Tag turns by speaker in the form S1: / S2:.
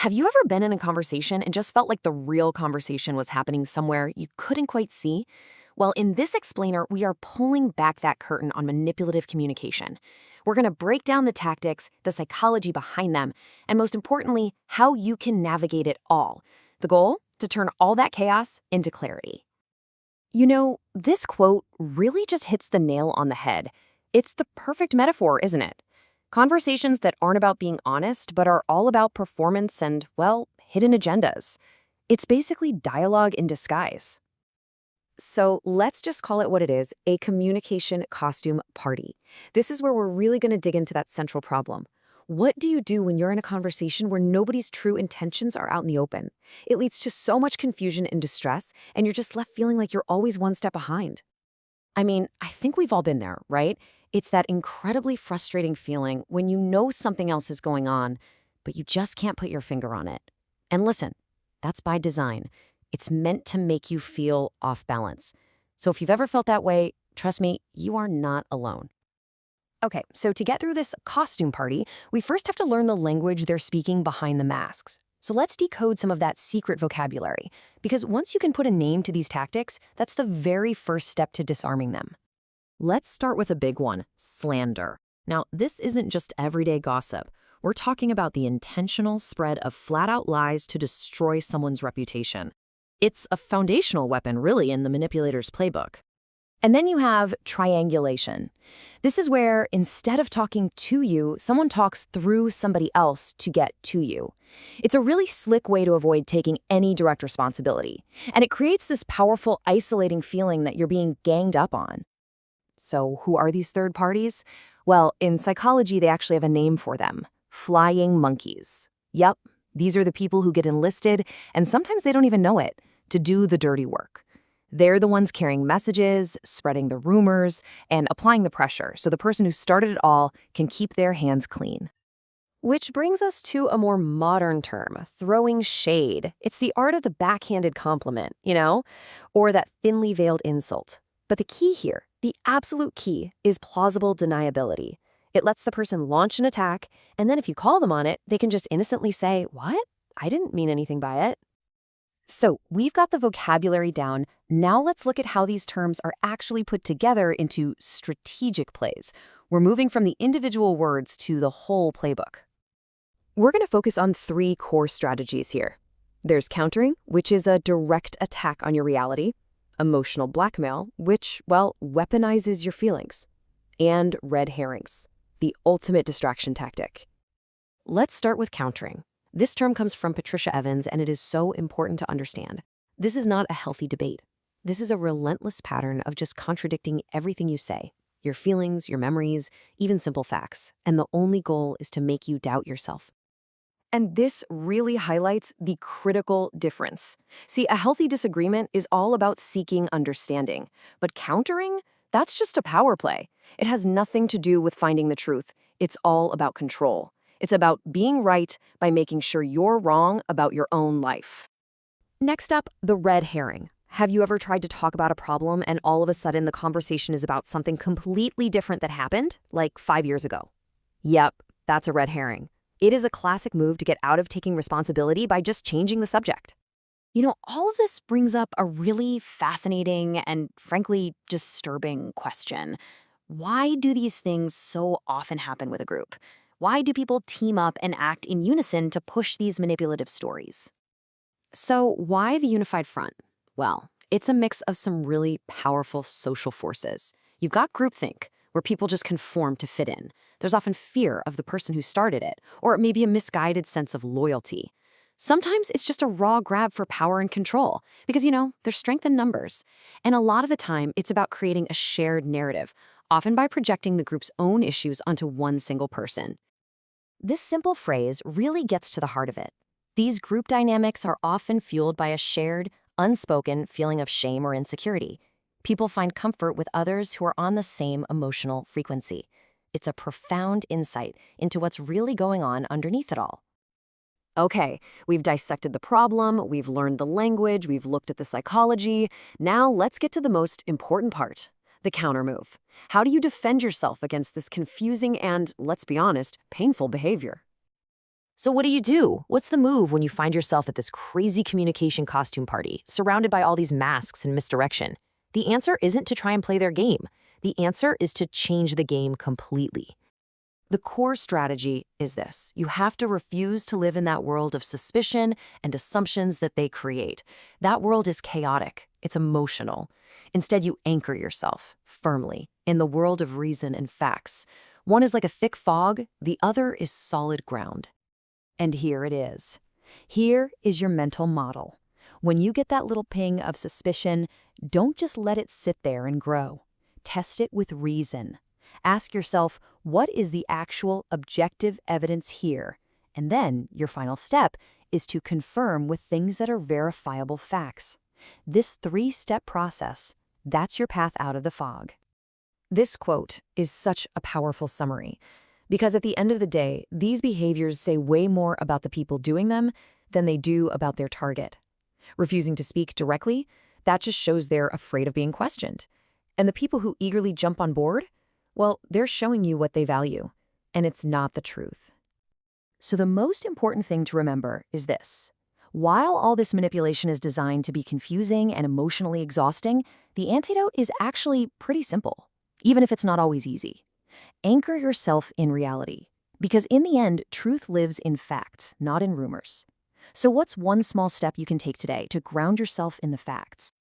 S1: Have you ever been in a conversation and just felt like the real conversation was happening somewhere you couldn't quite see? Well, in this explainer, we are pulling back that curtain on manipulative communication. We're going to break down the tactics, the psychology behind them, and most importantly, how you can navigate it all. The goal? To turn all that chaos into clarity. You know, this quote really just hits the nail on the head. It's the perfect metaphor, isn't it? Conversations that aren't about being honest, but are all about performance and, well, hidden agendas. It's basically dialogue in disguise. So let's just call it what it is, a communication costume party. This is where we're really going to dig into that central problem. What do you do when you're in a conversation where nobody's true intentions are out in the open? It leads to so much confusion and distress, and you're just left feeling like you're always one step behind. I mean, I think we've all been there, right? It's that incredibly frustrating feeling when you know something else is going on, but you just can't put your finger on it. And listen, that's by design. It's meant to make you feel off balance. So if you've ever felt that way, trust me, you are not alone. Okay, so to get through this costume party, we first have to learn the language they're speaking behind the masks. So let's decode some of that secret vocabulary, because once you can put a name to these tactics, that's the very first step to disarming them. Let's start with a big one, slander. Now, this isn't just everyday gossip. We're talking about the intentional spread of flat-out lies to destroy someone's reputation. It's a foundational weapon, really, in the manipulator's playbook. And then you have triangulation. This is where, instead of talking to you, someone talks through somebody else to get to you. It's a really slick way to avoid taking any direct responsibility. And it creates this powerful, isolating feeling that you're being ganged up on. So who are these third parties? Well, in psychology, they actually have a name for them. Flying monkeys. Yep, these are the people who get enlisted, and sometimes they don't even know it, to do the dirty work. They're the ones carrying messages, spreading the rumors, and applying the pressure so the person who started it all can keep their hands clean. Which brings us to a more modern term, throwing shade. It's the art of the backhanded compliment, or that thinly veiled insult. But the key here, the absolute key, is plausible deniability. It lets the person launch an attack, and then if you call them on it, they can just innocently say, "What? I didn't mean anything by it." So we've got the vocabulary down. Now let's look at how these terms are actually put together into strategic plays. We're moving from the individual words to the whole playbook. We're going to focus on three core strategies here. There's countering, which is a direct attack on your reality. Emotional blackmail, which, weaponizes your feelings. And red herrings, the ultimate distraction tactic. Let's start with countering. This term comes from Patricia Evans, and it is so important to understand. This is not a healthy debate. This is a relentless pattern of just contradicting everything you say, your feelings, your memories, even simple facts, and the only goal is to make you doubt yourself. And this really highlights the critical difference. See, a healthy disagreement is all about seeking understanding, but countering, that's just a power play. It has nothing to do with finding the truth. It's all about control. It's about being right by making sure you're wrong about your own life. Next up, the red herring. Have you ever tried to talk about a problem and all of a sudden the conversation is about something completely different that happened, like 5 years ago? Yep, that's a red herring. It is a classic move to get out of taking responsibility by just changing the subject. All of this brings up a really fascinating and, frankly, disturbing question. Why do these things so often happen with a group? Why do people team up and act in unison to push these manipulative stories? So why the unified front? Well, it's a mix of some really powerful social forces. You've got groupthink, where people just conform to fit in. There's often fear of the person who started it, or maybe a misguided sense of loyalty. Sometimes it's just a raw grab for power and control, because, there's strength in numbers. And a lot of the time, it's about creating a shared narrative, often by projecting the group's own issues onto one single person. This simple phrase really gets to the heart of it. These group dynamics are often fueled by a shared, unspoken feeling of shame or insecurity. People find comfort with others who are on the same emotional frequency. It's a profound insight into what's really going on underneath it all. Okay, we've dissected the problem, we've learned the language, we've looked at the psychology. Now let's get to the most important part, the countermove. How do you defend yourself against this confusing and, let's be honest, painful behavior? So what do? What's the move when you find yourself at this crazy communication costume party, surrounded by all these masks and misdirection? The answer isn't to try and play their game. The answer is to change the game completely. The core strategy is this. You have to refuse to live in that world of suspicion and assumptions that they create. That world is chaotic. It's emotional. Instead, you anchor yourself firmly in the world of reason and facts. One is like a thick fog, the other is solid ground. And here it is. Here is your mental model. When you get that little ping of suspicion, don't just let it sit there and grow. Test it with reason. Ask yourself, what is the actual objective evidence here? And then your final step is to confirm with things that are verifiable facts. This 3-step process, that's your path out of the fog. This quote is such a powerful summary. Because at the end of the day, these behaviors say way more about the people doing them than they do about their target. Refusing to speak directly, that just shows they're afraid of being questioned. And the people who eagerly jump on board, well, they're showing you what they value, and it's not the truth. So the most important thing to remember is this. While all this manipulation is designed to be confusing and emotionally exhausting, the antidote is actually pretty simple, even if it's not always easy. Anchor yourself in reality, because in the end, truth lives in facts, not in rumors. So what's one small step you can take today to ground yourself in the facts?